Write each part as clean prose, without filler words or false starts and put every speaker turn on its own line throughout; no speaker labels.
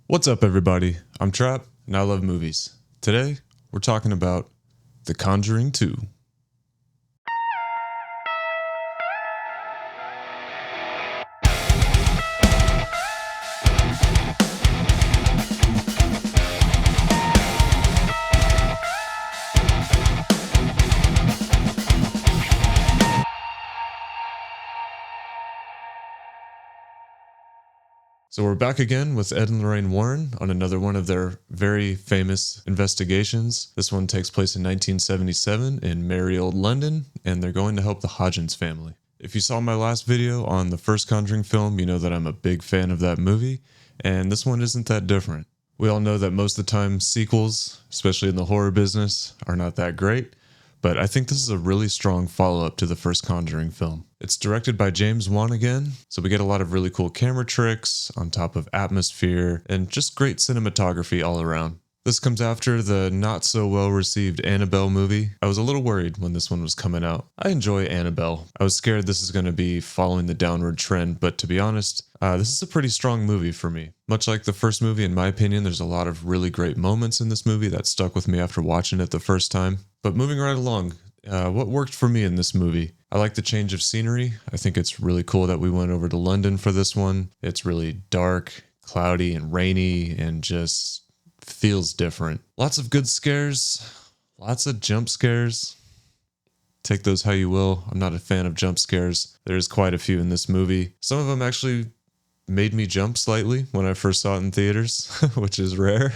What's up, everybody? I'm Trap, and I love movies. Today, we're talking about The Conjuring 2. So we're back again with Ed and Lorraine Warren on another one of their very famous investigations. This one takes place in 1977 in merry old London, and they're going to help the Hodgins family. If you saw my last video on the first Conjuring film, you know that I'm a big fan of that movie, and this one isn't that different. We all know that most of the time sequels, especially in the horror business, are not that great, but I think this is a really strong follow-up to the first Conjuring film. It's directed by James Wan again, so we get a lot of really cool camera tricks on top of atmosphere and just great cinematography all around. This comes after the not so well received Annabelle movie. I was a little worried when this one was coming out. I enjoy Annabelle. I was scared this is going to be following the downward trend, but to be honest, this is a pretty strong movie for me. Much like the first movie, in my opinion, there's a lot of really great moments in this movie that stuck with me after watching it the first time. But moving right along, what worked for me in this movie? I like the change of scenery. I think it's really cool that we went over to London for this one. It's really dark, cloudy, and rainy, and just feels different. Lots of good scares, lots of jump scares. Take those how you will. I'm not a fan of jump scares. There's quite a few in this movie. Some of them actually made me jump slightly when I first saw it in theaters, which is rare.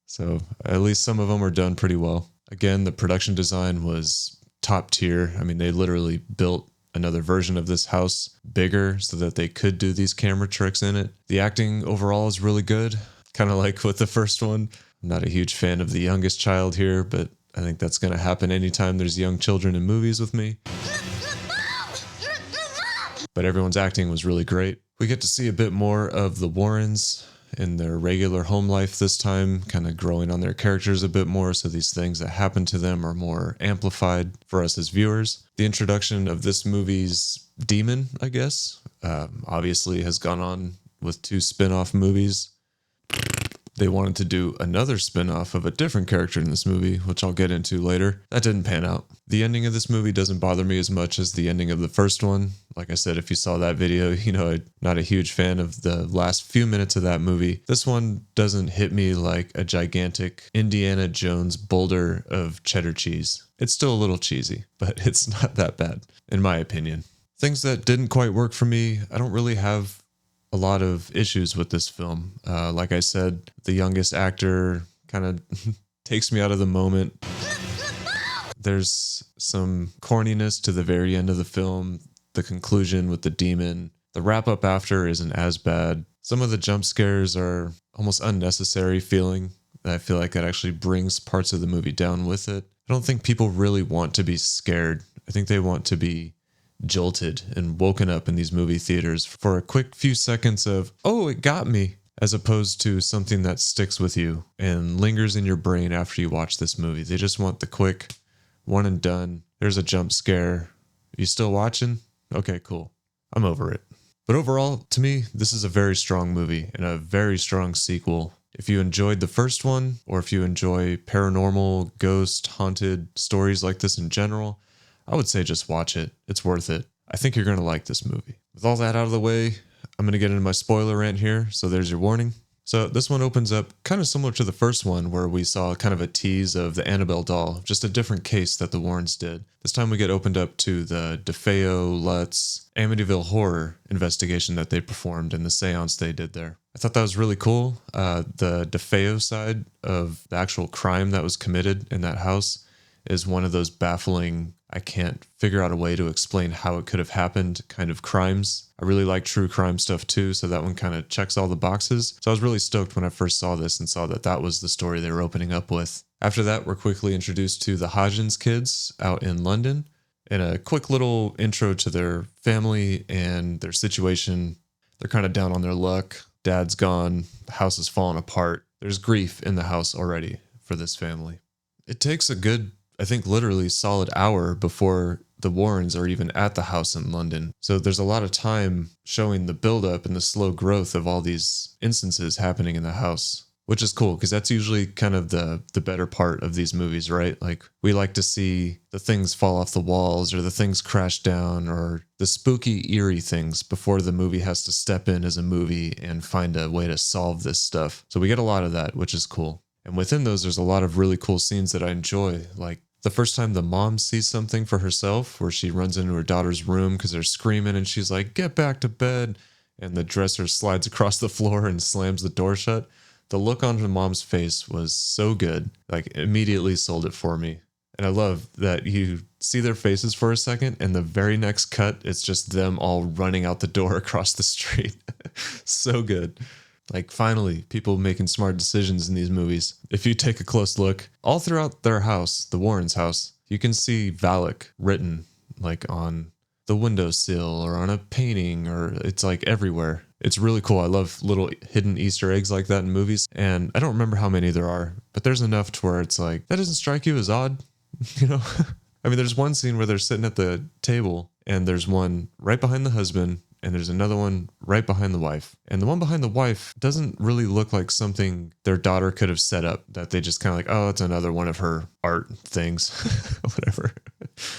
So at least some of them are done pretty well. Again, the production design was top tier. I mean, they literally built another version of this house bigger so that they could do these camera tricks in it. The acting overall is really good, kind of like with the first one. I'm not a huge fan of the youngest child here, but I think that's going to happen anytime there's young children in movies with me. But everyone's acting was really great. We get to see a bit more of the Warrens in their regular home life this time, kind of growing on their characters a bit more, so these things that happen to them are more amplified for us as viewers. The introduction of this movie's demon, I guess, obviously has gone on with 2 spin-off movies. They wanted to do another spin-off of a different character in this movie, which I'll get into later. That didn't pan out. The ending of this movie doesn't bother me as much as the ending of the first one. Like I said, if you saw that video, you know I'm not a huge fan of the last few minutes of that movie. This one doesn't hit me like a gigantic Indiana Jones boulder of cheddar cheese. It's still a little cheesy, but it's not that bad, in my opinion. Things that didn't quite work for me, I don't really have a lot of issues with this film. Like I said, the youngest actor kind of takes me out of the moment. There's some corniness to the very end of the film, the conclusion with the demon. The wrap up after isn't as bad. Some of the jump scares are almost unnecessary feeling. I feel like that actually brings parts of the movie down with it. I don't think people really want to be scared. I think they want to be jolted and woken up in these movie theaters for a quick few seconds of, oh, it got me, as opposed to something that sticks with you and lingers in your brain after you watch this movie. They just want the quick one and done. There's a jump scare. You still watching? Okay, cool. I'm over it. But overall, to me, this is a very strong movie and a very strong sequel. If you enjoyed the first one, or if you enjoy paranormal, ghost, haunted stories like this in general, I would say just watch it. It's worth it. I think you're going to like this movie. With all that out of the way, I'm going to get into my spoiler rant here, so there's your warning. So this one opens up kind of similar to the first one, where we saw kind of a tease of the Annabelle doll, just a different case that the Warrens did. This time we get opened up to the DeFeo, Lutz, Amityville horror investigation that they performed and the seance they did there. I thought that was really cool. The DeFeo side of the actual crime that was committed in that house is one of those baffling, I can't figure out a way to explain how it could have happened kind of crimes. I really like true crime stuff too, so that one kind of checks all the boxes. So I was really stoked when I first saw this and saw that that was the story they were opening up with. After that, we're quickly introduced to the Hodgins kids out in London, and a quick little intro to their family and their situation. They're kind of down on their luck. Dad's gone. The house is falling apart. There's grief in the house already for this family. It takes a good, I think literally solid hour before the Warrens are even at the house in London. So there's a lot of time showing the buildup and the slow growth of all these instances happening in the house, which is cool because that's usually kind of the better part of these movies, right? Like we like to see the things fall off the walls or the things crash down or the spooky, eerie things before the movie has to step in as a movie and find a way to solve this stuff. So we get a lot of that, which is cool. And within those, there's a lot of really cool scenes that I enjoy. Like the first time the mom sees something for herself, where she runs into her daughter's room because they're screaming and she's like, "Get back to bed." And the dresser slides across the floor and slams the door shut. The look on her mom's face was so good, like immediately sold it for me. And I love that you see their faces for a second and the very next cut, it's just them all running out the door across the street. So good. Like finally, people making smart decisions in these movies. If you take a close look, all throughout their house, the Warrens' house, you can see Valak written like on the windowsill or on a painting, or it's like everywhere. It's really cool. I love little hidden Easter eggs like that in movies. And I don't remember how many there are, but there's enough to where it's like, that doesn't strike you as odd, you know? I mean, there's one scene where they're sitting at the table and there's one right behind the husband and there's another one right behind the wife. And the one behind the wife doesn't really look like something their daughter could have set up, that they just kind of like, oh, it's another one of her art things, whatever.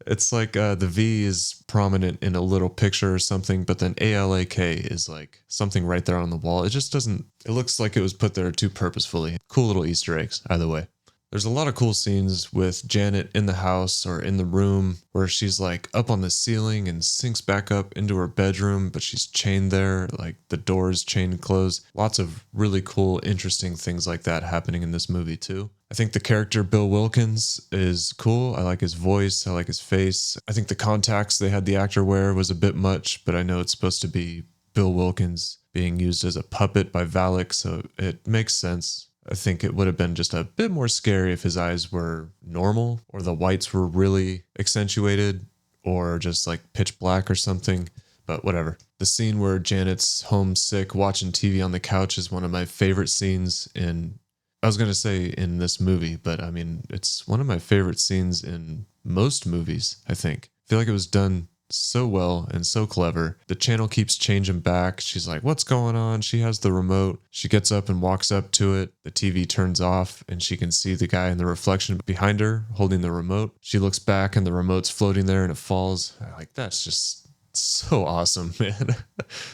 It's like the V is prominent in a little picture or something, but then ALAK is like something right there on the wall. It just doesn't, it looks like it was put there too purposefully. Cool little Easter eggs, either way. There's a lot of cool scenes with Janet in the house or in the room where she's like up on the ceiling and sinks back up into her bedroom, but she's chained there, like the doors chained closed. Lots of really cool, interesting things like that happening in this movie too. I think the character Bill Wilkins is cool. I like his voice. I like his face. I think the contacts they had the actor wear was a bit much, but I know it's supposed to be Bill Wilkins being used as a puppet by Valak, so it makes sense. I think it would have been just a bit more scary if his eyes were normal or the whites were really accentuated or just like pitch black or something, but whatever. The scene where Janet's homesick watching TV on the couch is one of my favorite scenes I was going to say in this movie, but I mean, it's one of my favorite scenes in most movies, I think. I feel like it was done so well and so clever. The channel keeps changing back. She's like, what's going on? She has the remote. She gets up and walks up to it. The TV turns off and she can see the guy in the reflection behind her holding the remote. She looks back and the remote's floating there and it falls. Like, that's just so awesome, man.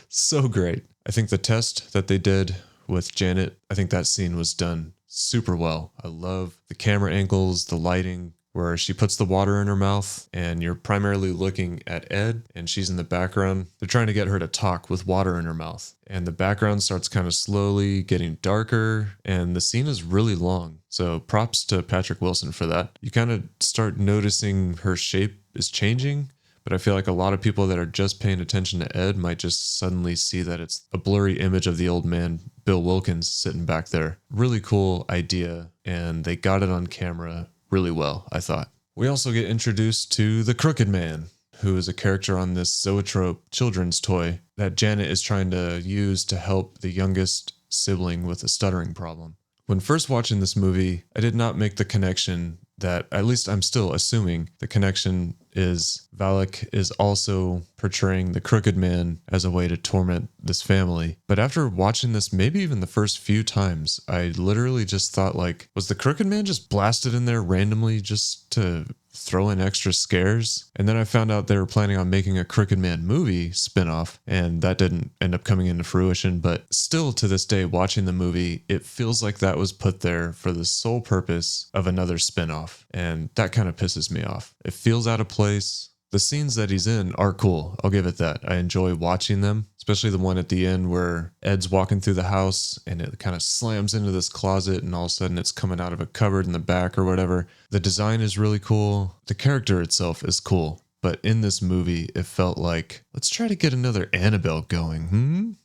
So great. I think the test that they did with Janet, I think that scene was done super well. I love the camera angles, the lighting, where she puts the water in her mouth and you're primarily looking at Ed and she's in the background. They're trying to get her to talk with water in her mouth. And the background starts kind of slowly getting darker and the scene is really long. So props to Patrick Wilson for that. You kind of start noticing her shape is changing, but I feel like a lot of people that are just paying attention to Ed might just suddenly see that it's a blurry image of the old man, Bill Wilkins, sitting back there. Really cool idea, and they got it on camera really well, I thought. We also get introduced to the Crooked Man, who is a character on this Zoetrope children's toy that Janet is trying to use to help the youngest sibling with a stuttering problem. When first watching this movie, I did not make the connection that, at least I'm still assuming, the connection is Valak is also portraying the Crooked Man as a way to torment this family. But after watching this, maybe even the first few times, I literally just thought, like, was the Crooked Man just blasted in there randomly just to throw in extra scares? And then I found out they were planning on making a Crooked Man movie spinoff, and that didn't end up coming into fruition. But still, to this day, watching the movie, it feels like that was put there for the sole purpose of another spinoff, and that kind of pisses me off. It feels out of place. The scenes that he's in are cool. I'll give it that. I enjoy watching them, especially the one at the end where Ed's walking through the house and it kind of slams into this closet and all of a sudden it's coming out of a cupboard in the back or whatever. The design is really cool. The character itself is cool. But in this movie, it felt like, let's try to get another Annabelle going.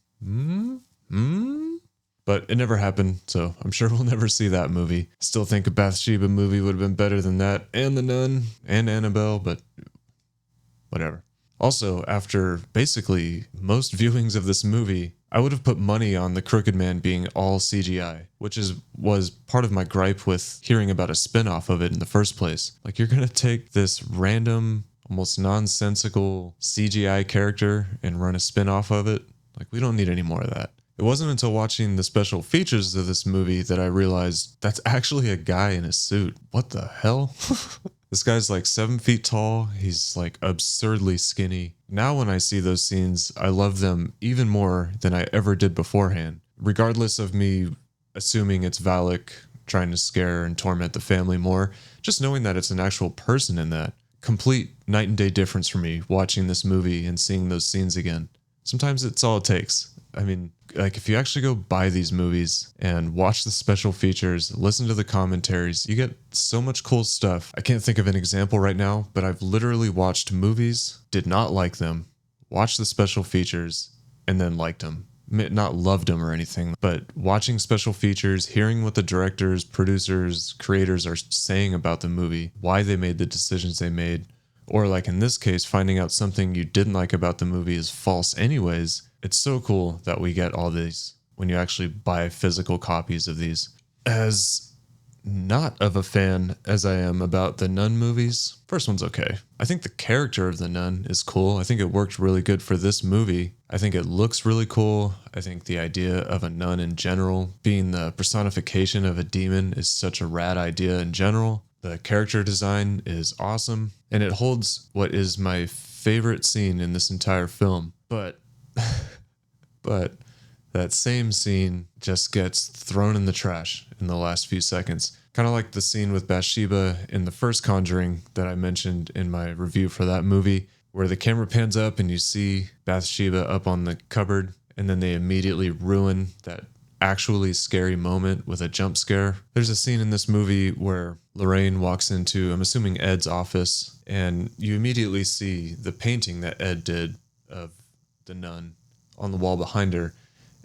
But it never happened, so I'm sure we'll never see that movie. Still think a Bathsheba movie would have been better than that, and The Nun, and Annabelle, but whatever. Also, after basically most viewings of this movie, I would have put money on the Crooked Man being all CGI, which was part of my gripe with hearing about a spin-off of it in the first place. Like, you're gonna take this random, almost nonsensical CGI character and run a spin-off of it. Like, we don't need any more of that. It wasn't until watching the special features of this movie that I realized that's actually a guy in a suit. What the hell? This guy's like 7 feet tall. He's like absurdly skinny. Now when I see those scenes, I love them even more than I ever did beforehand. Regardless of me assuming it's Valak trying to scare and torment the family more, just knowing that it's an actual person in that. Complete night and day difference for me watching this movie and seeing those scenes again. Sometimes it's all it takes. I mean, like, if you actually go buy these movies and watch the special features, listen to the commentaries, you get so much cool stuff. I can't think of an example right now, but I've literally watched movies, did not like them, watched the special features, and then liked them. Not loved them or anything, but watching special features, hearing what the directors, producers, creators are saying about the movie, why they made the decisions they made, or like in this case, finding out something you didn't like about the movie is false anyways. It's so cool that we get all these when you actually buy physical copies of these. As not of a fan as I am about the Nun movies, first one's okay. I think the character of the Nun is cool. I think it worked really good for this movie. I think it looks really cool. I think the idea of a nun in general being the personification of a demon is such a rad idea in general. The character design is awesome, and it holds what is my favorite scene in this entire film. But that same scene just gets thrown in the trash in the last few seconds. Kind of like the scene with Bathsheba in the first Conjuring that I mentioned in my review for that movie, where the camera pans up and you see Bathsheba up on the cupboard, and then they immediately ruin that actually scary moment with a jump scare. There's a scene in this movie where Lorraine walks into, I'm assuming, Ed's office, and you immediately see the painting that Ed did of the nun on the wall behind her.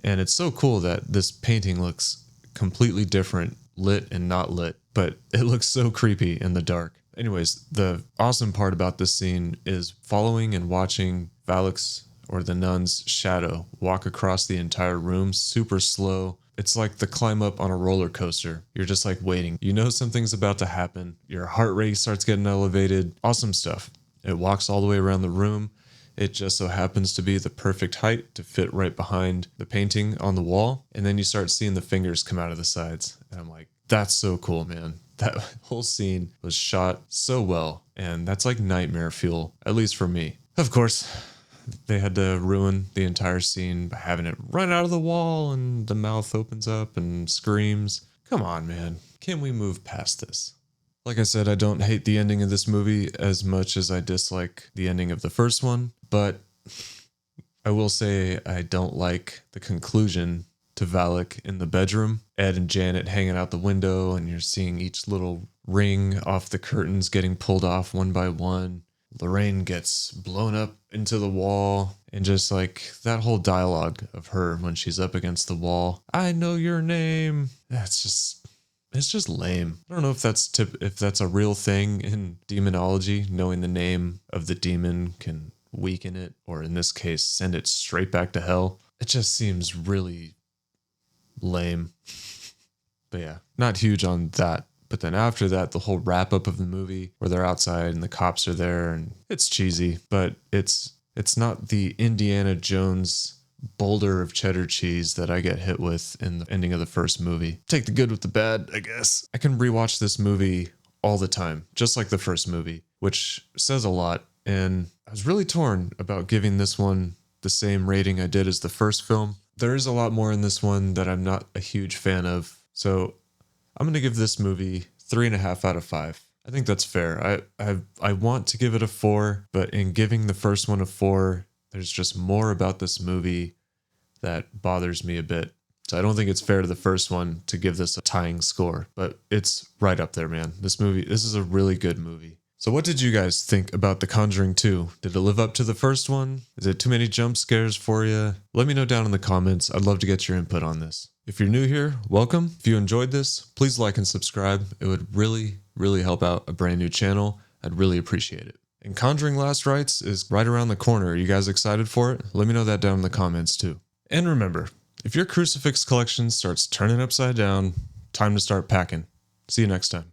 And it's so cool that this painting looks completely different, lit and not lit, but it looks so creepy in the dark. Anyways, the awesome part about this scene is following and watching Valak's, or the nun's, shadow walk across the entire room super slow. It's like the climb up on a roller coaster. You're just like waiting. You know something's about to happen. Your heart rate starts getting elevated. Awesome stuff. It walks all the way around the room. It just so happens to be the perfect height to fit right behind the painting on the wall. And then you start seeing the fingers come out of the sides. And I'm like, that's so cool, man. That whole scene was shot so well. And that's like nightmare fuel, at least for me. Of course, they had to ruin the entire scene by having it run out of the wall and the mouth opens up and screams. Come on, man. Can we move past this? Like I said, I don't hate the ending of this movie as much as I dislike the ending of the first one, but I will say I don't like the conclusion to Valak in the bedroom. Ed and Janet hanging out the window, and you're seeing each little ring off the curtains getting pulled off one by one. Lorraine gets blown up into the wall, and just like that whole dialogue of her when she's up against the wall. I know your name. It's just lame. I don't know if that's a real thing in demonology. Knowing the name of the demon can weaken it, or in this case, send it straight back to hell. It just seems really lame. But yeah, not huge on that. But then after that, the whole wrap up of the movie where they're outside and the cops are there, and it's cheesy, but it's not the Indiana Jones boulder of cheddar cheese that I get hit with in the ending of the first movie. Take the good with the bad, I guess. I can rewatch this movie all the time, just like the first movie, which says a lot. And I was really torn about giving this one the same rating I did as the first film. There is a lot more in this one that I'm not a huge fan of. So I'm going to give this movie 3.5 out of 5. I think that's fair. I want to give it a 4, but in giving the first one a 4, there's just more about this movie that bothers me a bit. So I don't think it's fair to the first one to give this a tying score, but it's right up there, man. This is a really good movie. So what did you guys think about The Conjuring 2? Did it live up to the first one? Is it too many jump scares for you? Let me know down in the comments. I'd love to get your input on this. If you're new here, welcome. If you enjoyed this, please like and subscribe. It would really, really help out a brand new channel. I'd really appreciate it. And Conjuring Last Rites is right around the corner. Are you guys excited for it? Let me know that down in the comments too. And remember, if your crucifix collection starts turning upside down, time to start packing. See you next time.